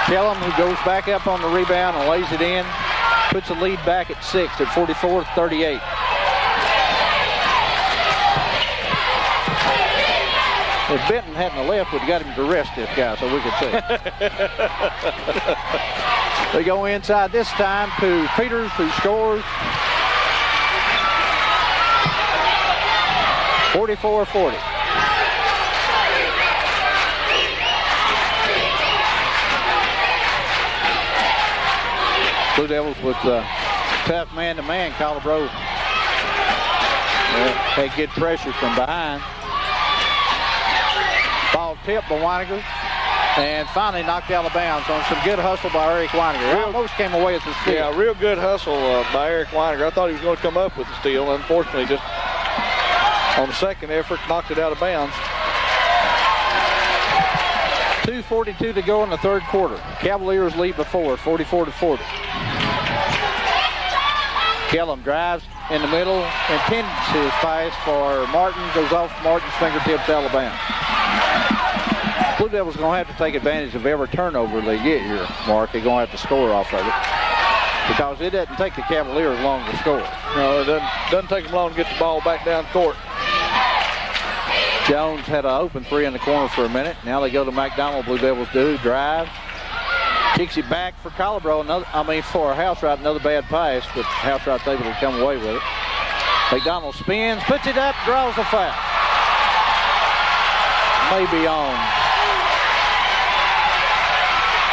Kellum, who goes back up on the rebound and lays it in, puts the lead back at 6 at 44-38. If Benton hadn't left, we'd got him to rest this guy so we could see. They go inside this time to Peters, who scores. 44-40. Blue Devils with tough man-to-man. Colorado had good pressure from behind. Ball tipped by Weiniger, and finally knocked out of bounds on some good hustle by Eric Weiniger. Almost came away as a steal. Yeah, real good hustle by Eric Weiniger. I thought he was going to come up with the steal. Unfortunately, just on the second effort, knocked it out of bounds. 2:42 to go in the third quarter. Cavaliers lead before, 44-40. Kellum drives in the middle, intends his pass for Martin, goes off Martin's fingertips out of bounds. Blue Devils are going to have to take advantage of every turnover they get here, Mark. They're going to have to score off of it, because it doesn't take the Cavaliers long to score. No, it doesn't take them long to get the ball back down court. Jones had an open three in the corner for a minute. Now they go to McDonald. Blue Devils do. Drive. Kicks it back for Colorado. For Housewright, another bad pass, but Housewright's able to come away with it. McDonald spins, puts it up, draws a foul. Maybe on.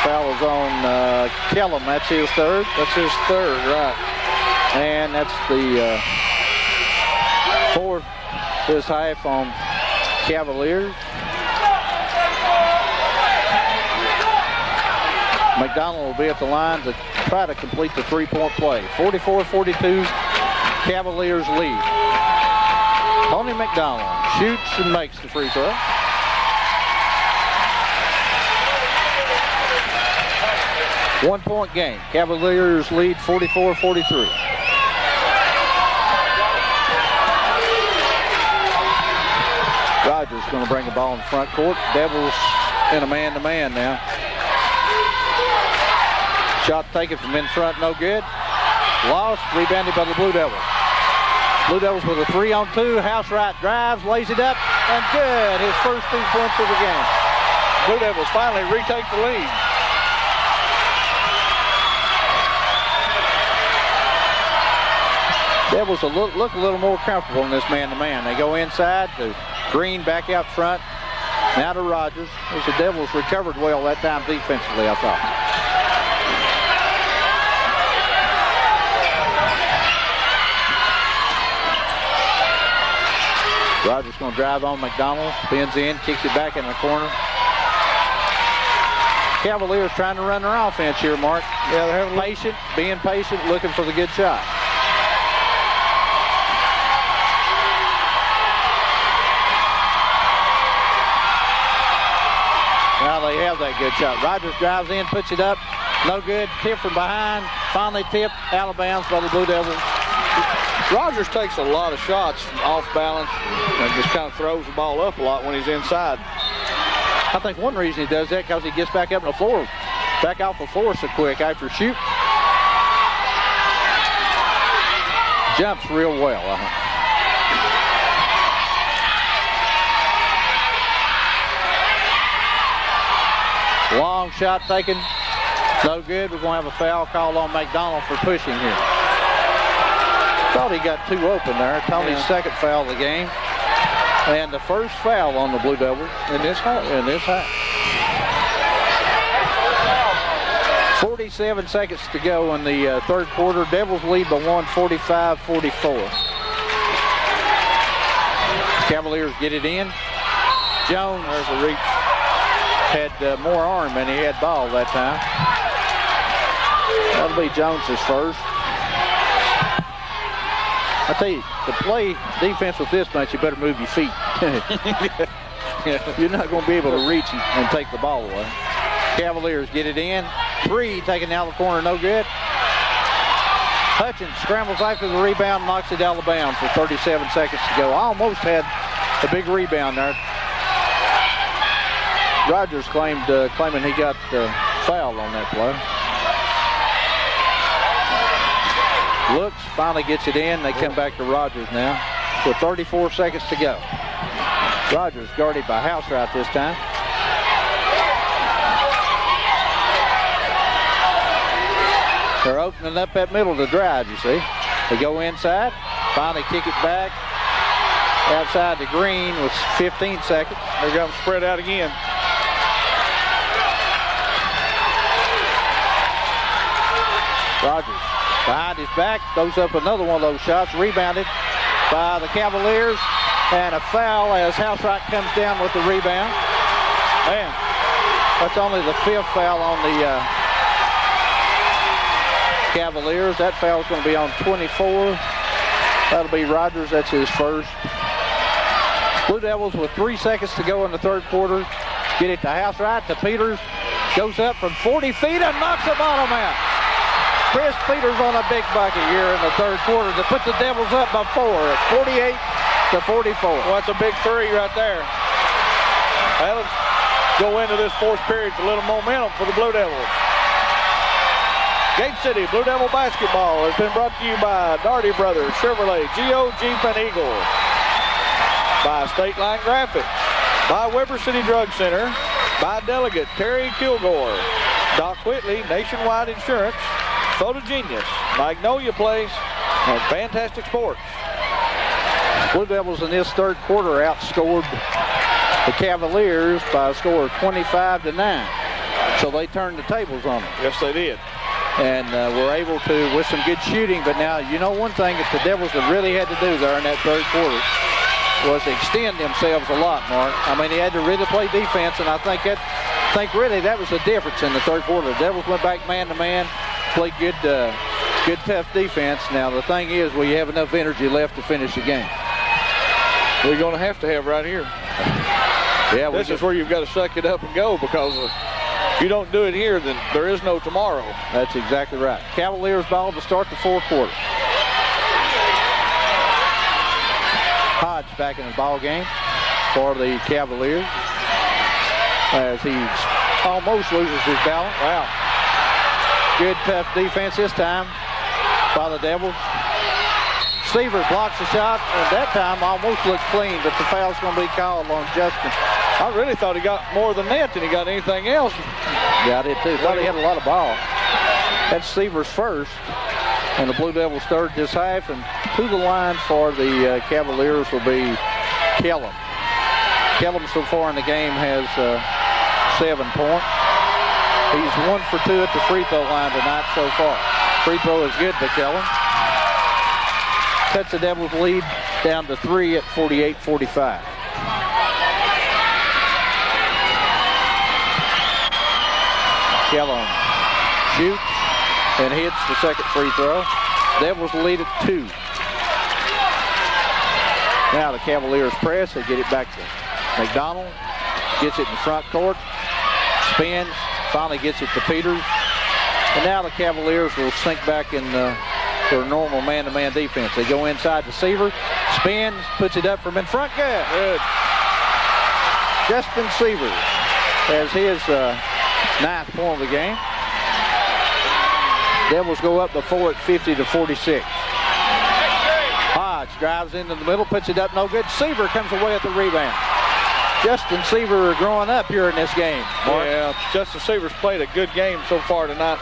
Foul is on Kellum. That's his third. That's his third, right. And that's the fourth this half on Cavaliers. McDonald will be at the line to try to complete the three-point play. 44-42, Cavaliers lead. Tony McDonald shoots and makes the free throw. One-point game. Cavaliers lead 44-43. Rogers going to bring the ball in the front court. Devils in a man-to-man now. Shot taken from in front, no good. Lost, rebounded by the Blue Devils. Blue Devils with a 3-on-2. Housewright drives, lays it up, and good. His first 2 points of the game. Blue Devils finally retake the lead. Devils will look a little more comfortable in this man-to-man. They go inside to Green back out front. Now to Rogers. As the Devils recovered well that time defensively, I thought. Rogers going to drive on McDonald. Spins in, kicks it back in the corner. Cavaliers trying to run their offense here, Mark. Yeah, they're having patient, being patient, looking for the good shot. Now they have that good shot. Rogers drives in, puts it up. No good. Tip from behind. Finally tipped out of bounds by the Blue Devils. Rogers takes a lot of shots from off balance and just kind of throws the ball up a lot when he's inside. I think one reason he does that because he gets back up on the floor, back off the floor so quick after shoot. Jumps real well, I think. Long shot taken. No good. We're going to have a foul called on McDonald for pushing here. Thought he got 2 open there. Tony's second foul of the game. And the first foul on the Blue Devils in this half. 47 seconds to go in the third quarter. Devils lead by 1, 45-44. Cavaliers get it in. Jones, there's a reach. Had more arm than he had ball that time. That'll be Jones's first. I tell you, to play defense with this much, you better move your feet. You're not going to be able to reach and take the ball away. Cavaliers get it in. 3 taken out of the corner, no good. Hutchins scrambles after the rebound, knocks it out of bounds with 37 seconds to go. Almost had a big rebound there. Rogers claiming he got foul on that play. Looks, finally gets it in. They come back to Rogers now with 34 seconds to go. Rogers guarded by Housewright this time. They're opening up that middle to drive, you see. They go inside, finally kick it back outside the green with 15 seconds. They got them spread out again. Rogers behind his back, throws up another one of those shots, rebounded by the Cavaliers, and a foul as Housewright comes down with the rebound. Man, that's only the 5th foul on the Cavaliers. That foul is going to be on 24. That'll be Rogers, that's his first. Blue Devils with 3 seconds to go in the third quarter. Get it to Housewright, to Peters. Goes up from 40 feet and knocks the bottom out. Chris Peters on a big bucket here in the third quarter to put the Devils up by 4 at 48 to 44. Well, that's a big three right there. Well, let's go into this fourth period with a little momentum for the Blue Devils. Gate City Blue Devil basketball has been brought to you by Darty Brothers, Chevrolet, Geo, Jeep, and Eagle. By State Line Graphics. By Weber City Drug Center. By Delegate Terry Kilgore. Doc Whitley, Nationwide Insurance. Photogenius, Magnolia Place, and Fantastic Sports. Blue Devils in this third quarter outscored the Cavaliers by a score of 25-9. So they turned the tables on them. Yes, they did. And were able to, with some good shooting, but now, you know, one thing that the Devils have really had to do there in that third quarter was extend themselves a lot, Mark. I mean, they had to really play defense, and I think really that was the difference in the third quarter. The Devils went back man-to-man, played good tough defense. Now, the thing is, we have enough energy left to finish the game. We're going to have right here. Yeah, this is where you've got to suck it up and go, because if you don't do it here, then there is no tomorrow. That's exactly right. Cavaliers ball to start the fourth quarter. Hodge back in the ball game for the Cavaliers as he almost loses his balance. Wow. Good tough defense this time by the Devils. Seaver blocks the shot, and that time almost looked clean, but the foul's going to be called on Justin. I really thought he got more than that than he got anything else. Yeah, I did too. Thought he had a lot of ball. That's Seaver's first, and the Blue Devils third this half, and to the line for the Cavaliers will be Kellum. Kellum so far in the game has 7 points. He's 1 for 2 at the free throw line tonight so far. Free throw is good to Kellum. Cuts the Devils lead down to 3 at 48-45. Kellum shoots and hits the second free throw. Devils lead at 2. Now the Cavaliers press. They get it back to McDonald. Gets it in front court. Spins. Finally gets it to Peters. And now the Cavaliers will sink back in their normal man-to-man defense. They go inside to Seaver. Spins. Puts it up from in front. Good. Justin Seaver has his 9th point of the game. Devils go up the 4 at 50-46. Hodge drives into the middle, puts it up, no good. Seaver comes away with the rebound. Justin Seaver growing up here in this game, Mark. Yeah, Justin Seaver's played a good game so far tonight.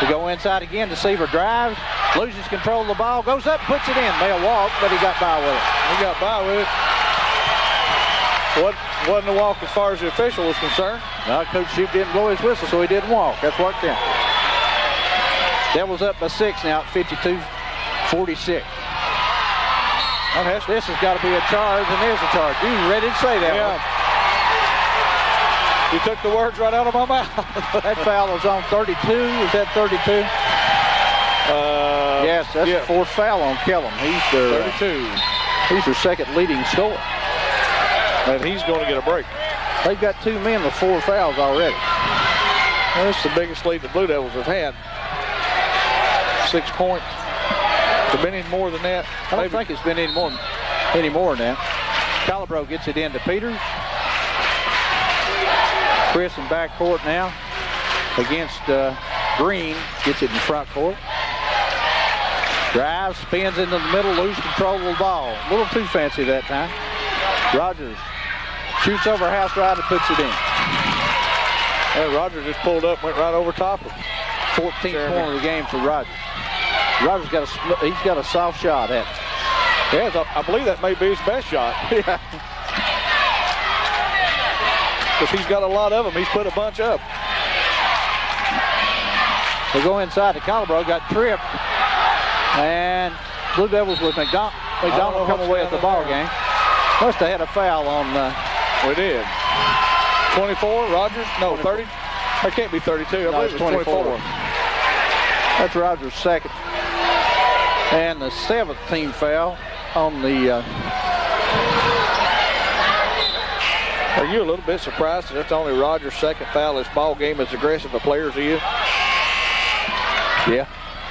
To go inside again, the Seaver drives, loses control of the ball, goes up, puts it in. They'll walk, but he got by with it. He got by with it. Wasn't a walk as far as the official was concerned. No, Coach Shoup didn't blow his whistle, so he didn't walk. That's worked in. Devils up by 6 now at 52-46. This has got to be a charge, and there's a charge. You ready to say that one? You took the words right out of my mouth. That foul was on 32. Is that 32? Yes, that's the 4th foul on Kellum. He's their 32. He's their second leading scorer. And he's going to get a break. They've got 2 men with 4 fouls already. Well, that's the biggest lead the Blue Devils have had. 6 points. Has it been any more than that? I don't think it's been any more than that. Calabro gets it into Peters. Chris in backcourt now against Green. Gets it in front court. Drives, spins into the middle, lose control of the ball. A little too fancy that time. Rogers shoots over house right and puts it in. And Rogers just pulled up, went right over top of him. 14th point of the game for Rogers. Rogers he's got a soft shot at it. Yeah, I believe that may be his best shot. Yeah. Because he's got a lot of them. He's put a bunch up. They go inside. The Colorado got tripped. And Blue Devils with McDonald come away with the ball game. Must have had a foul on. We did. 24, Rogers? No, 30. That can't be 32. I believe it's 24. That's Rogers' second. And the 7th team foul on the... Are you a little bit surprised that that's only Rogers' second foul this ball game, as aggressive a player as he is? Yeah.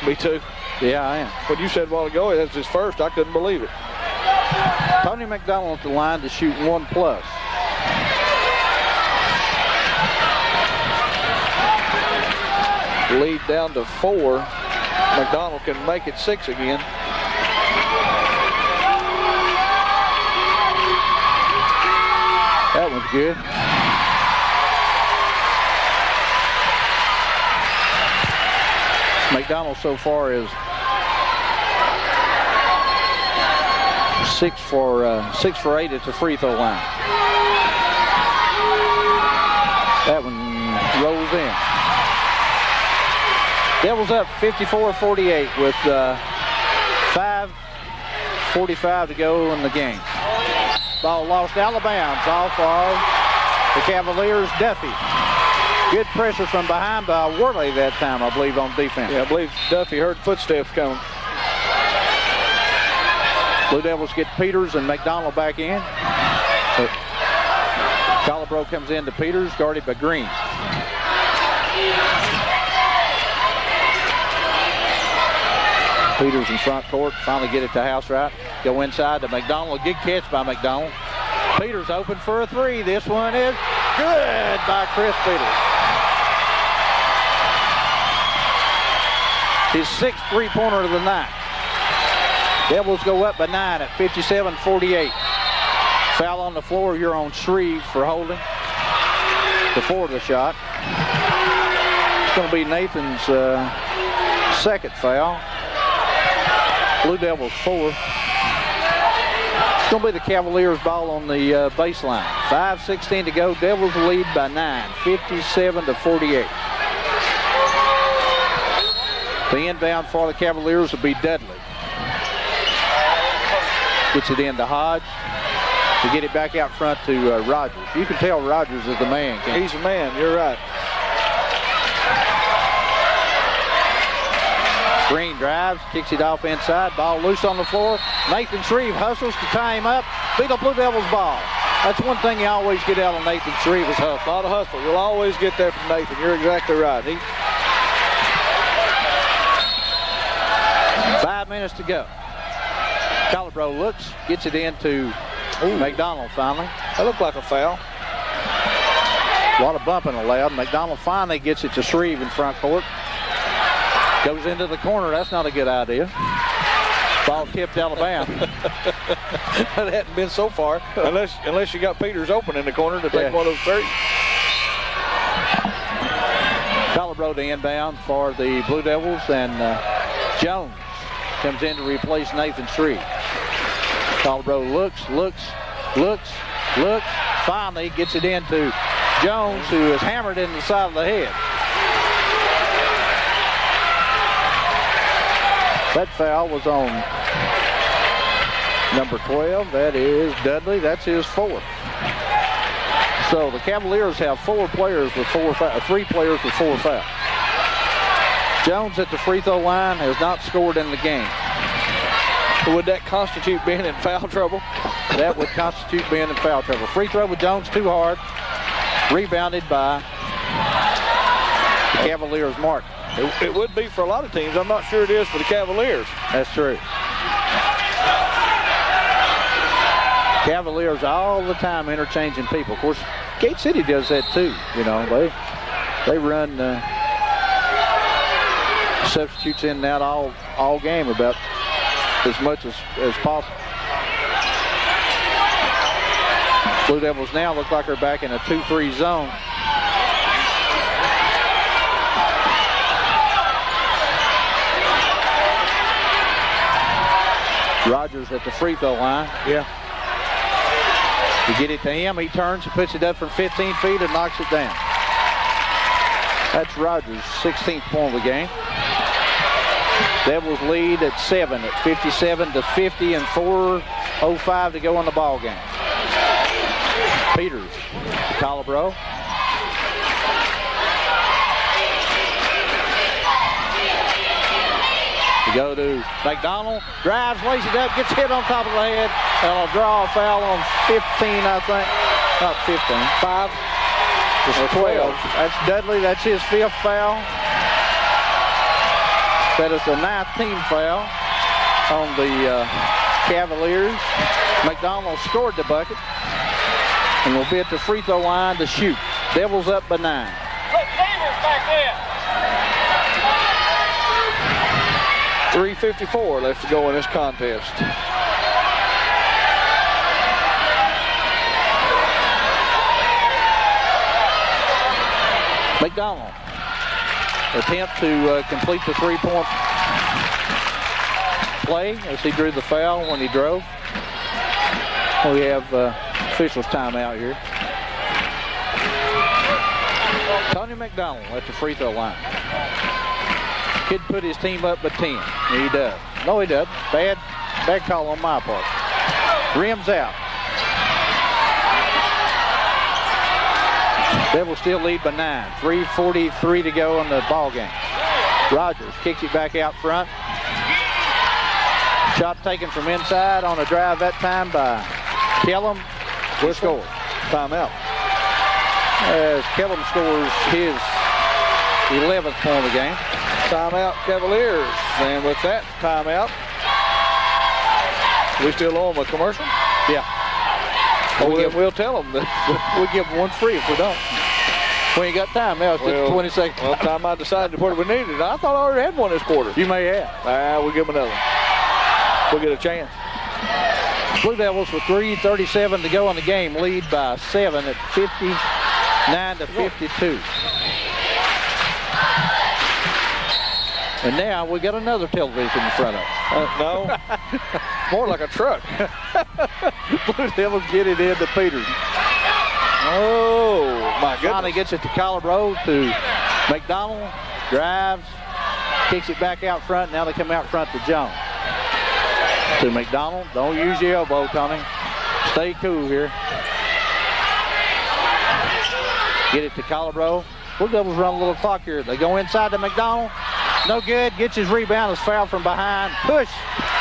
Me too. Yeah, I am. When you said a while ago that's his first, I couldn't believe it. Tony McDonald at the line to shoot 1+. Lead down to 4. McDonald can make it 6 again. That one's good. McDonald so far is 6 for 8 at the free throw line. That one rolls in. Devils up 54-48 with 5:45 to go in the game. Ball lost out of bounds off of the Cavaliers. Duffy. Good pressure from behind by Worley that time, I believe, on defense. Yeah, I believe Duffy heard footsteps coming. Blue Devils get Peters and McDonald back in. Colorado comes in to Peters, guarded by Green. Peters in front court, finally get it to house right. Go inside to McDonald, good catch by McDonald. Peters open for a 3. This one is good by Chris Peters. His 6th three-pointer of the night. Devils go up by 9 at 57-48. Foul on the floor, you're on Shreve for holding before the shot. It's going to be Nathan's second foul. Blue Devils 4. It's going to be the Cavaliers ball on the baseline. 5:16 to go. Devils lead by 9, 57-48. The inbound for the Cavaliers will be Dudley. Gets it into Hodge. To get it back out front to Rogers. You can tell Rogers is the man. He's the man. You're right. Green drives, kicks it off inside. Ball loose on the floor. Nathan Shreve hustles to tie him up. Beat the Blue Devils ball. That's one thing you always get out of Nathan Shreve is hustle. A lot of hustle. You'll always get that from Nathan. You're exactly right. 5 minutes to go. Colorado looks, gets it into McDonald finally. That looked like a foul. A lot of bumping allowed. McDonald finally gets it to Shreve in front court. Goes into the corner. That's not a good idea. Ball tipped out of bounds. That hadn't been so far, unless you got Peters open in the corner to take one of those 3. Colorado to inbound for the Blue Devils, and Jones comes in to replace Nathan Shreve. Colorado looks. Finally gets it into Jones, who is hammered in the side of the head. That foul was on number 12. That is Dudley. That's his 4th. So the Cavaliers have 3 players with 4 fouls. Jones at the free throw line has not scored in the game. Would that constitute being in foul trouble? That would constitute being in foul trouble. Free throw with Jones too hard. Rebounded by the Cavaliers' Martin. It would be for a lot of teams. I'm not sure it is for the Cavaliers. That's true. Cavaliers all the time interchanging people. Of course, Gate City does that too. You know, they run substitutes in and out all game about as much as possible. Blue Devils now look like they're back in a 2-3 zone. Rogers at the free throw line. Yeah. You get it to him, he turns and puts it up from 15 feet and knocks it down. That's Rogers' 16th point of the game. Devils lead at 7 at 57-50 and 4:05 to go in the ball game. Peters to Calabro. We go to McDonald, drives, lays it up, gets hit on top of the head, and a draw foul on 15, I think. Not 15, 5 or 12. That's Dudley, that's his 5th foul. That is the 9th team foul on the Cavaliers. McDonald scored the bucket and will be at the free throw line to shoot. Devils up by 9. Put Davis back in. 3:54 left to go in this contest. McDonald attempt to complete the 3-point play as he drew the foul when he drove. We have officials timeout here. Tony McDonald at the free throw line. Kid put his team up by 10. He does. No, he doesn't. Bad call on my part. Rims out. Devils still lead by 9. 3:43 to go in the ball game. Rogers kicks it back out front. Shot taken from inside on a drive that time by Kellum. He scores. Timeout. As Kellum scores his 11th point of the game. Timeout, Cavaliers. And with that timeout, we still owe them a commercial? Yeah. We'll tell them that we give one free if we don't. We ain't got time now. It's just 20 seconds. Well, time I decided to put it we needed. I thought I already had one this quarter. You may have. We'll give them another one. We'll get a chance. Blue Devils with 3:37 to go in the game, lead by 7 at 59-52. And now we got another television in front of us. No, more like a truck. Blue Devils get it into Peters. Oh, my goodness. Finally gets it to Calabro, to McDonald, drives, kicks it back out front. Now they come out front to Jones. To McDonald. Don't use your elbow, Tony. Stay cool here. Get it to Calabro. Blue Devils run a little clock here. They go inside to McDonald. No good. Gets his rebound. Is fouled from behind. Push.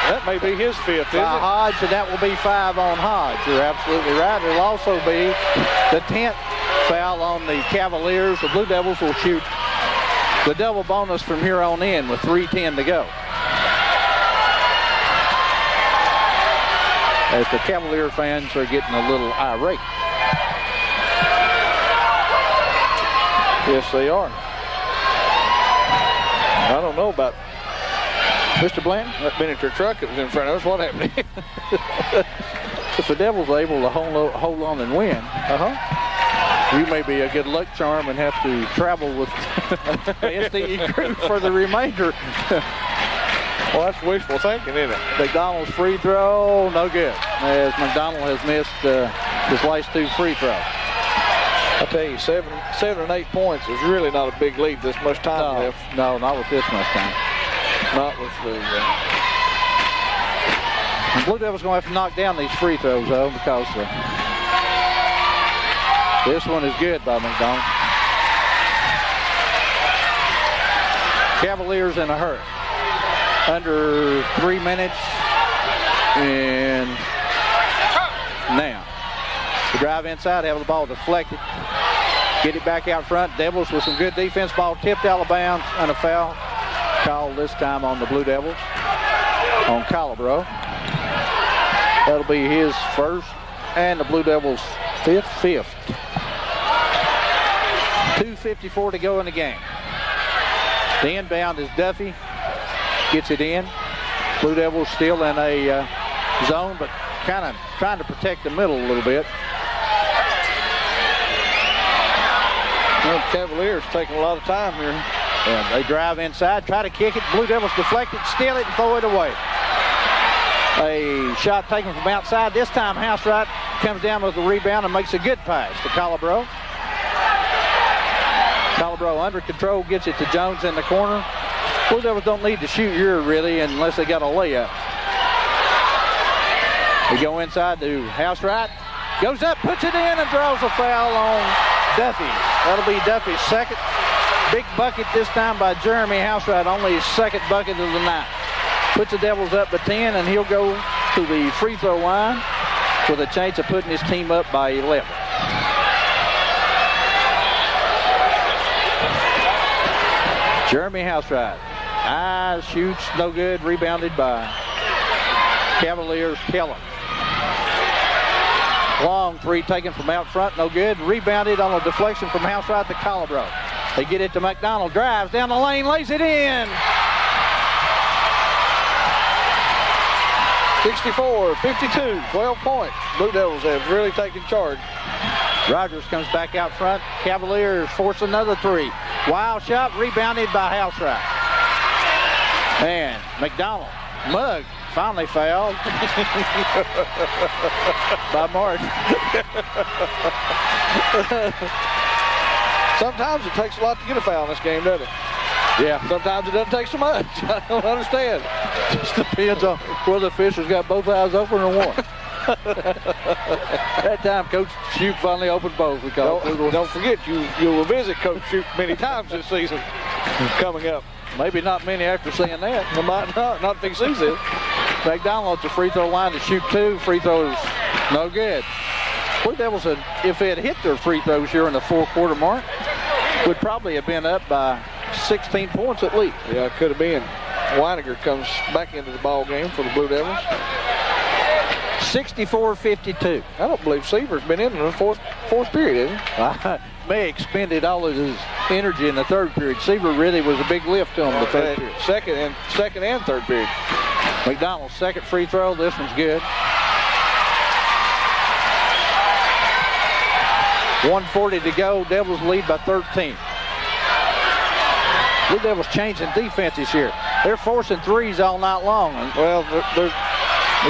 That may be his 5th, isn't it? Hodge, and that will be 5 on Hodge. You're absolutely right. It'll also be the 10th foul on the Cavaliers. The Blue Devils will shoot the double bonus from here on in with 3:10 to go. As the Cavalier fans are getting a little irate. Yes, they are. I don't know about Mr. Blanton? that miniature truck that was in front of us. What happened? If the Devils are able to hold on and win, you may be a good luck charm and have to travel with the SDE crew for the remainder. Well, that's wishful thinking, isn't it? McDonald's free throw, no good. As McDonald has missed his last 2 free throws. I tell you, 7 and 8 points is really not a big lead this much time left. No, not with this much time. Not with the... The Blue Devils going to have to knock down these free throws, though, because this one is good by McDonald. Cavaliers in a hurry. Under 3 minutes. And now. The drive inside, have the ball deflected. Get it back out front. Devils with some good defense. Ball tipped out of bounds and a foul called this time on the Blue Devils. On Calabro. That'll be his first and the Blue Devils' fifth. 2:54 to go in the game. The inbound is Duffy. Gets it in. Blue Devils still in a zone, but kind of trying to protect the middle a little bit. Well, the Cavaliers taking a lot of time here. And they drive inside, try to kick it. Blue Devils deflect it, steal it, and throw it away. A shot taken from outside. This time, Housewright comes down with the rebound and makes a good pass to Calabro. Calabro under control, gets it to Jones in the corner. Blue Devils don't need to shoot here, really, unless they got a layup. They go inside to Housewright. Goes up, puts it in, and draws a foul on Duffy. That'll be Duffy's second. Big bucket this time by Jeremy Housewright, only his second bucket of the night. Puts the Devils up by 10, and he'll go to the free throw line with a chance of putting his team up by 11. Jeremy Housewright. Shoots, no good. Rebounded by Cavaliers Keller. Long three taken from out front, no good. Rebounded on a deflection from Housewright to Calabro. They get it to McDonald. Drives down the lane, lays it in. 64-52, 12 points. Blue Devils have really taken charge. Rogers comes back out front. Cavaliers force another three. Wild shot, rebounded by Housewright. And McDonald, Mugg, finally fouled by Martin. Sometimes it takes a lot to get a foul in this game, doesn't it? Yeah. Sometimes it doesn't take so much. I don't understand. Just depends on whether the official's got both eyes open or one. That time, Coach Shoup finally opened both. Don't forget, you will visit Coach Shoup many times this season coming up. Maybe not many after seeing that. Well, not if he sees it. McDonald at the free throw line to shoot two. Free throws, no good. Blue Devils, if they had hit their free throws here in the fourth quarter mark, would probably have been up by 16 points at least. Yeah, it could have been. Weiniger comes back into the ball game for the Blue Devils. 64-52. I don't believe Seaver's been in the fourth period, has he? May expended all of his energy in the third period. Seaver really was a big lift to him in the third period. Second and third period. McDonald's second free throw. This one's good. 1:40 to go. Devils lead by 13. Blue Devils changing defenses here. They're forcing threes all night long. Well, they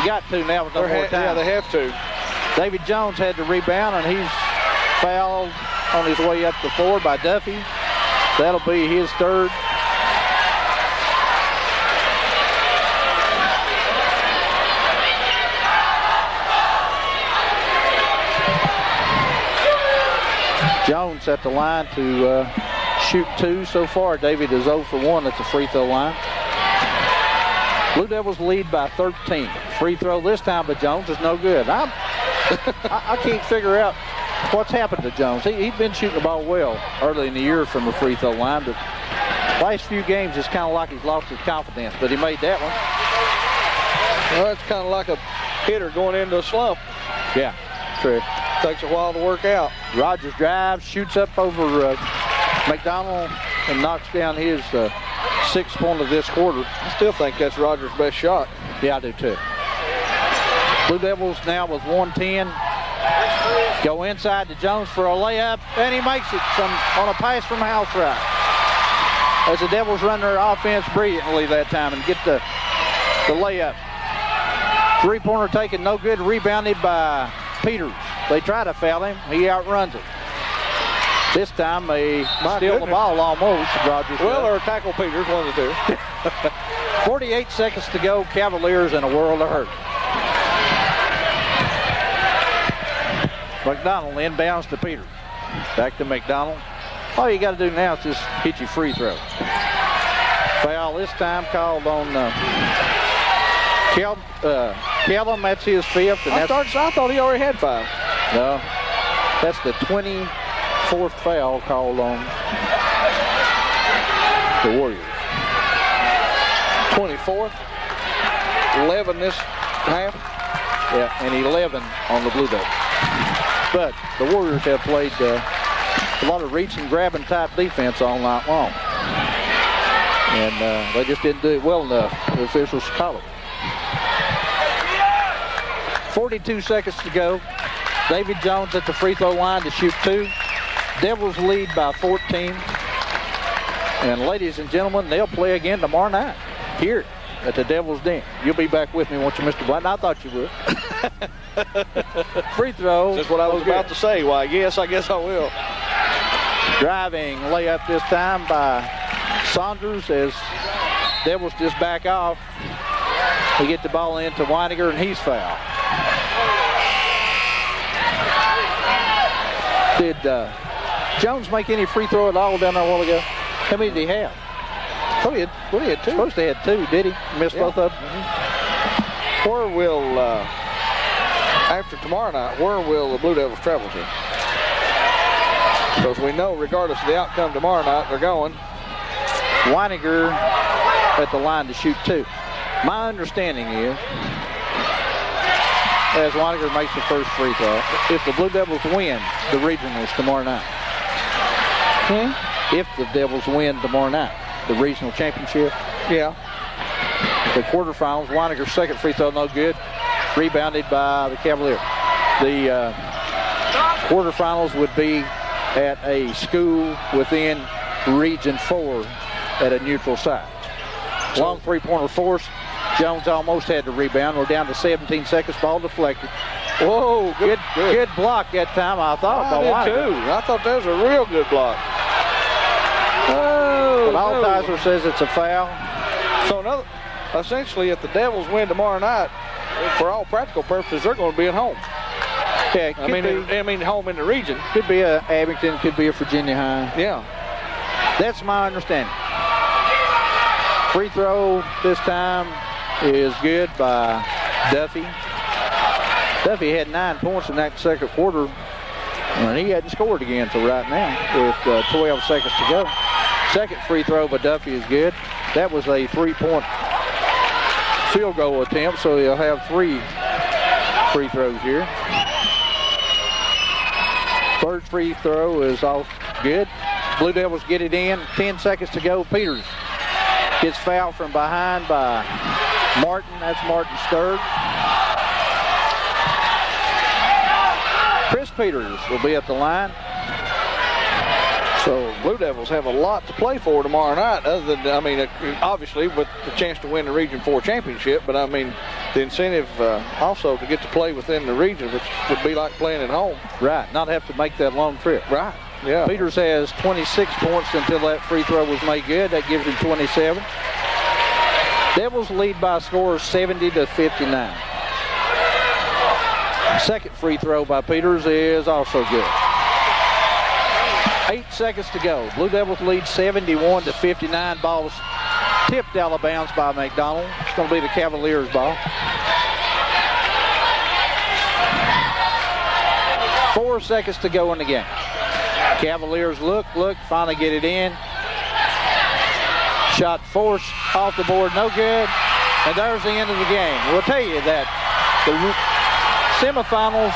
got to now with no more time. Yeah, they have to. David Jones had the rebound, and he's fouled on his way up the floor by Duffy. That'll be his third. Jones at the line to shoot two so far. David is 0 for 1 at the free throw line. Blue Devils lead by 13. Free throw this time by Jones is no good. I can't figure out what's happened to Jones. He'd been shooting the ball well early in the year from the free throw line, but last few games it's kind of like he's lost his confidence, but he made that one. Well, it's kind of like a hitter going into a slump. Yeah, true. Takes a while to work out. Rogers drives, shoots up over McDonald, and knocks down his sixth point of this quarter. I still think that's Rogers' best shot. Yeah, I do too. Blue Devils now with 1:10. Go inside to Jones for a layup, and he makes it on a pass from Housewright. As the Devils run their offense brilliantly that time and get the layup. Three-pointer taken, no good. Rebounded by Peters. They try to foul him. He outruns it. This time they steal the ball almost. Rogers or tackle Peters, one of the two. 48 seconds to go. Cavaliers in a world of hurt. McDonald inbounds to Peters. Back to McDonald. All you got to do now is just hit your free throw. Foul this time called on Kellum. That's his fifth. And I thought he already had 5. No, that's the 24th foul called on the Warriors. 24th, 11 this half. Yeah, and 11 on the Blue Devils. But the Warriors have played a lot of reaching, grabbing type defense all night long. And they just didn't do it well enough. The officials call it. 42 seconds to go. David Jones at the free throw line to shoot 2. Devils lead by 14. And ladies and gentlemen, they'll play again tomorrow night here at the Devil's Den. You'll be back with me, won't you, Mr. Blanton? I thought you would. Free throw. That's what I was about to say. Why, yes, I guess I will. Driving layup this time by Saunders as Devils just back off. They get the ball into Weiniger, and he's fouled. Did Jones make any free throw at all down there a while ago? How many did he have? Oh, he had 2. Supposed to have 2, did he? Missed both of them? Mm-hmm. Where will, after tomorrow night, where will the Blue Devils travel to? Because we know, regardless of the outcome tomorrow night, they're going. Weiniger at the line to shoot 2. My understanding is, as Weiniger makes the first free throw, if the Blue Devils win the regionals tomorrow night, if the Devils win tomorrow night, the regional championship, the quarterfinals, Weiniger's second free throw no good, rebounded by the Cavaliers. The quarterfinals would be at a school within Region 4 at a neutral site. Long three-pointer force. Jones almost had the rebound. We're down to 17 seconds. Ball deflected. Whoa, good block that time, I thought. I did too. I thought that was a real good block. Oh, but Altizer says it's a foul. So essentially, if the Devils win tomorrow night, for all practical purposes, they're going to be at home. Yeah, I mean, home in the region. Could be a Abington, could be a Virginia High. Yeah. That's my understanding. Free throw this time is good by Duffy. Duffy had 9 points in that second quarter, and he hadn't scored again until right now with 12 seconds to go. Second free throw by Duffy is good. That was a 3-point field goal attempt, so he'll have 3 free throws here. Third free throw is off good. Blue Devils get it in. 10 seconds to go. Peters gets fouled from behind by Martin. That's Martin's third. Chris Peters will be at the line. So Blue Devils have a lot to play for tomorrow night, other than, obviously with the chance to win the Region 4 championship, but the incentive also to get to play within the region, which would be like playing at home. Right, not have to make that long trip. Right, yeah. Peters has 26 points until that free throw was made good. That gives him 27. Devils lead by a score of 70-59. Second free throw by Peters is also good. 8 seconds to go. Blue Devils lead 71-59. Ball's tipped out of bounds by McDonald. It's going to be the Cavaliers' ball. 4 seconds to go in the game. Cavaliers look, finally get it in. Shot forced off the board, no good. And there's the end of the game. We'll tell you that the semifinals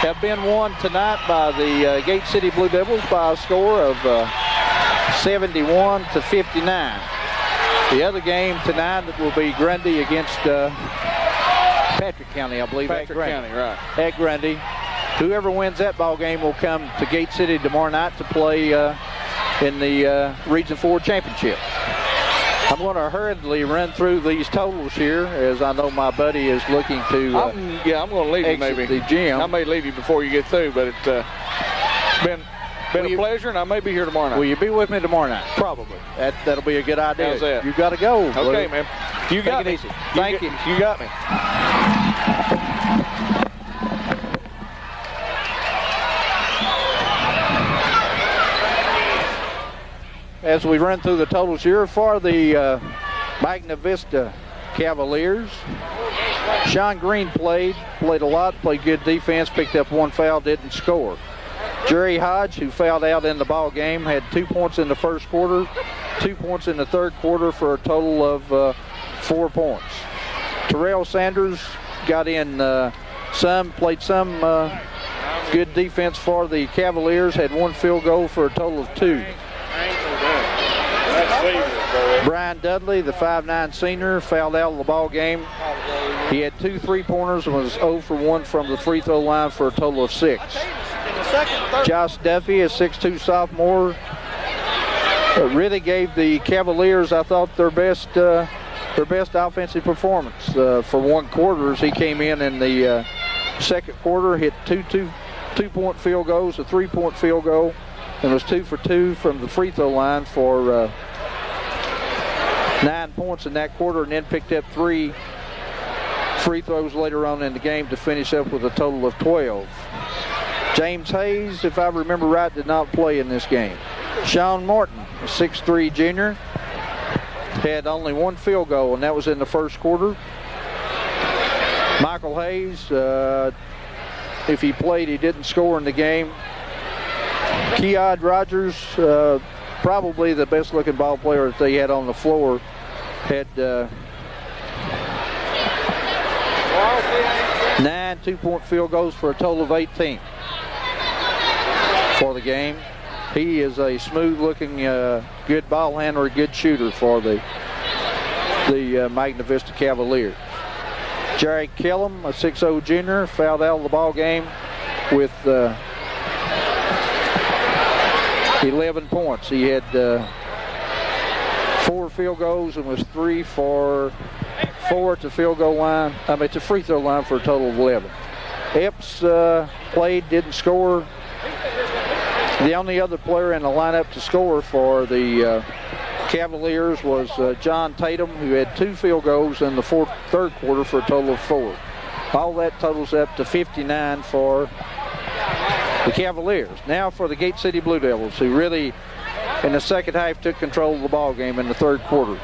have been won tonight by the Gate City Blue Devils by a score of 71-59. The other game tonight will be Grundy against Patrick County, I believe. Patrick County, right. At Grundy. Whoever wins that ball game will come to Gate City tomorrow night to play in the Region 4 championship. I'm going to hurriedly run through these totals here, as I know my buddy is looking to I'm going to leave you maybe. The gym. I may leave you before you get through, but it's been a pleasure, and I may be here tomorrow night. Will you be with me tomorrow night? Probably. That'll be a good idea. How's that? You got to go. Okay, man. You got me. Easy. Thank you. You got me. As we run through the totals here for the Magna Vista Cavaliers, Sean Green played a lot, played good defense, picked up 1 foul, didn't score. Jerry Hodge, who fouled out in the ball game, had 2 points in the first quarter, 2 points in the third quarter for a total of 4 points. Terrell Sanders got in played some Good defense for the Cavaliers, had one field goal for a total of 2. Brian Dudley, the 5'9" senior, fouled out of the ball game. He had 2 3-pointers and was 0 for 1 from the free throw line for a total of 6. Josh Duffy, a 6'2" sophomore, really gave the Cavaliers, I thought, their best offensive performance. For one quarter, as he came in the second quarter, hit two-point field goals, a 3-point field goal, and was 2 for 2 from the free throw line for 9 points in that quarter, and then picked up 3 free throws later on in the game to finish up with a total of 12. James Hayes, if I remember right, did not play in this game. Sean Martin, a 6'3" junior, had only 1 field goal, and that was in the first quarter. Michael Hayes, if he played, he didn't score in the game. Keod Rogers, probably the best looking ball player that they had on the floor, had 9 2-point field goals for a total of 18 for the game. He is a smooth looking good ball handler, good shooter for the Magna Vista Cavaliers. Jerry Kellum, a 6'0" junior, fouled out of the ball game with 11 points. He had 4 field goals and was 3 for 4 at the free throw line for a total of 11. Epps played, didn't score. The only other player in the lineup to score for the Cavaliers was John Tatum, who had 2 field goals in the third quarter for a total of 4. All that totals up to 59 for the Cavaliers. Now for the Gate City Blue Devils, who really, in the second half, took control of the ball game in the third quarter.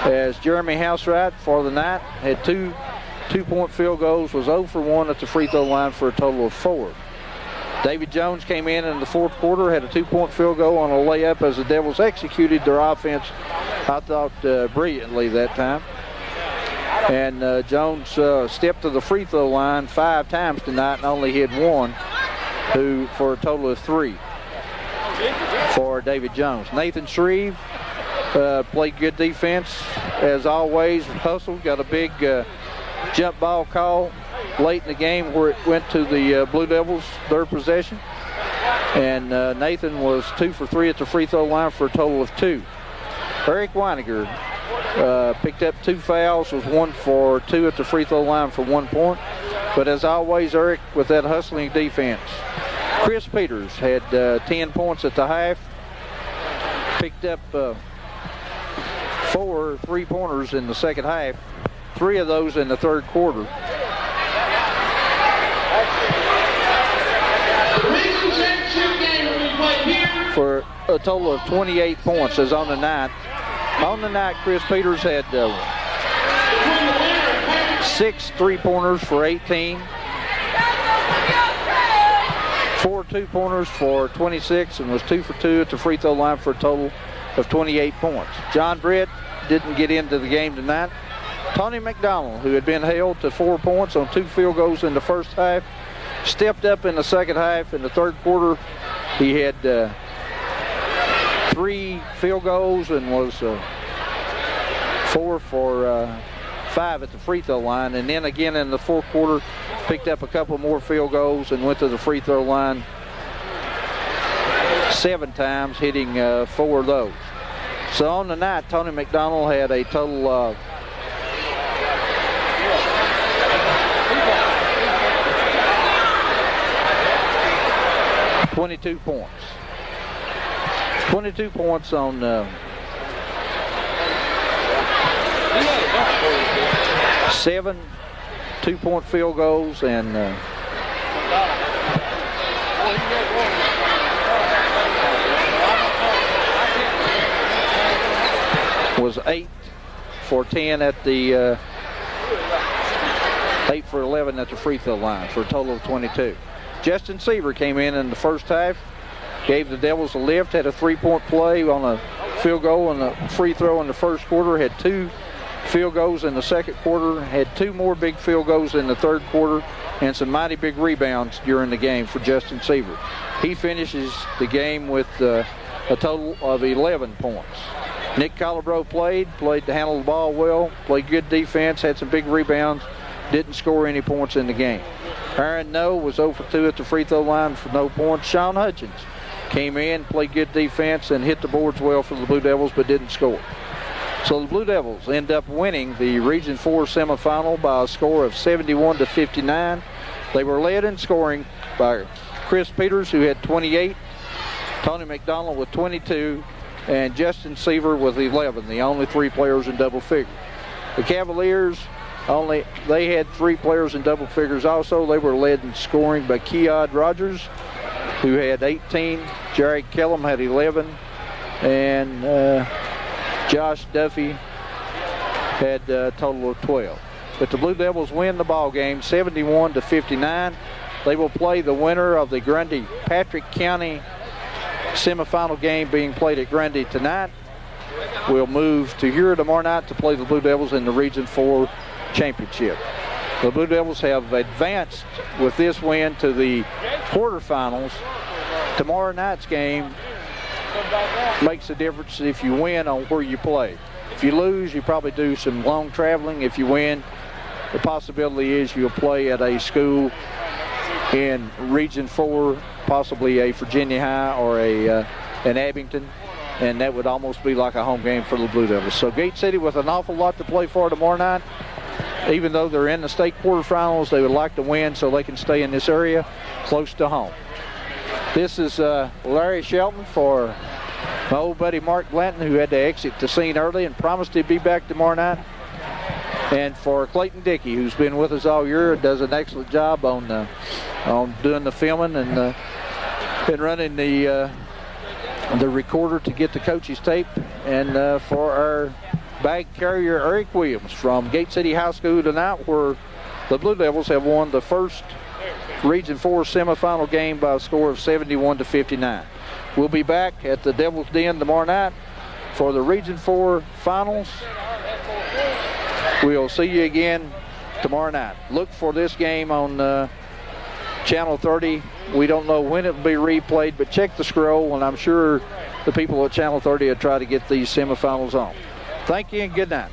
As Jeremy Housewright for the night had 2 2-point field goals, was 0 for 1 at the free throw line for a total of 4. David Jones came in the fourth quarter, had a 2-point field goal on a layup as the Devils executed their offense, I thought, brilliantly that time. And Jones stepped to the free throw line 5 times tonight and only hit 1, for a total of 3 for David Jones. Nathan Shreve played good defense as always, hustled, got a big jump ball call late in the game where it went to the Blue Devils, their possession. And Nathan was 2 for 3 at the free throw line for a total of 2. Eric Weiniger picked up 2 fouls, was 1 for 2 at the free throw line for 1 point. But as always, Eric with that hustling defense. Chris Peters had 10 points at the half, picked up 4 3-pointers in the second half, 3 of those in the third quarter. For a total of 28 points as on the night. On the night, Chris Peters had 6 3-pointers for 18, 4 2-pointers for 26, and was 2 for 2 at the free throw line for a total of 28 points. John Britt didn't get into the game tonight. Tony McDonald, who had been held to 4 points on 2 field goals in the first half, stepped up in the second half. In the third quarter, he had 3 field goals and was 4 for 5 at the free throw line. And then again in the fourth quarter, picked up a couple more field goals and went to the free throw line 7 times, hitting 4 of those. So on the night, Tony McDonald had a total of 22 points. 22 points on 7 2-point field goals and was 8 for 10 at the 8 for 11 at the free throw line for a total of 22. Justin Seaver came in the first half, gave the Devils a lift, had a 3-point play on a field goal and a free throw in the first quarter, had 2 field goals in the second quarter, had 2 more big field goals in the third quarter, and some mighty big rebounds during the game for Justin Seaver. He finishes the game with a total of 11 points. Nick Collabro played to handle the ball well, played good defense, had some big rebounds, didn't score any points in the game. Aaron No was 0 for 2 at the free throw line for no points. Sean Hutchins came in, played good defense, and hit the boards well for the Blue Devils, but didn't score. So the Blue Devils end up winning the Region 4 semifinal by a score of 71-59. They were led in scoring by Chris Peters, who had 28, Tony McDonald with 22, and Justin Seaver with 11, the only 3 players in double figures. The Cavaliers, they had 3 players in double figures also. They were led in scoring by Keod Rogers, who had 18. Jared Kellum had 11. And Josh Duffy had a total of 12. But the Blue Devils win the ball game 71-59. They will play the winner of the Grundy Patrick County semifinal game being played at Grundy tonight. We'll move to here tomorrow night to play the Blue Devils in the Region 4 championship. The Blue Devils have advanced with this win to the quarterfinals. Tomorrow night's game makes a difference if you win on where you play. If you lose, you probably do some long traveling. If you win, the possibility is you'll play at a school in Region 4, possibly a Virginia High or an Abington, and that would almost be like a home game for the Blue Devils. So Gate City with an awful lot to play for tomorrow night. Even though they're in the state quarterfinals, they would like to win so they can stay in this area close to home. This is Larry Shelton for my old buddy Mark Blanton, who had to exit the scene early and promised he'd be back tomorrow night. And for Clayton Dickey, who's been with us all year, does an excellent job on doing the filming and running the recorder to get the coaches tape. And for our bag carrier, Eric Williams from Gate City High School tonight, where the Blue Devils have won the first Region 4 semifinal game by a score of 71-59. We'll be back at the Devil's Den tomorrow night for the Region 4 finals. We'll see you again tomorrow night. Look for this game on Channel 30. We don't know when it will be replayed, but check the scroll, and I'm sure the people at Channel 30 will try to get these semifinals on. Thank you and good night.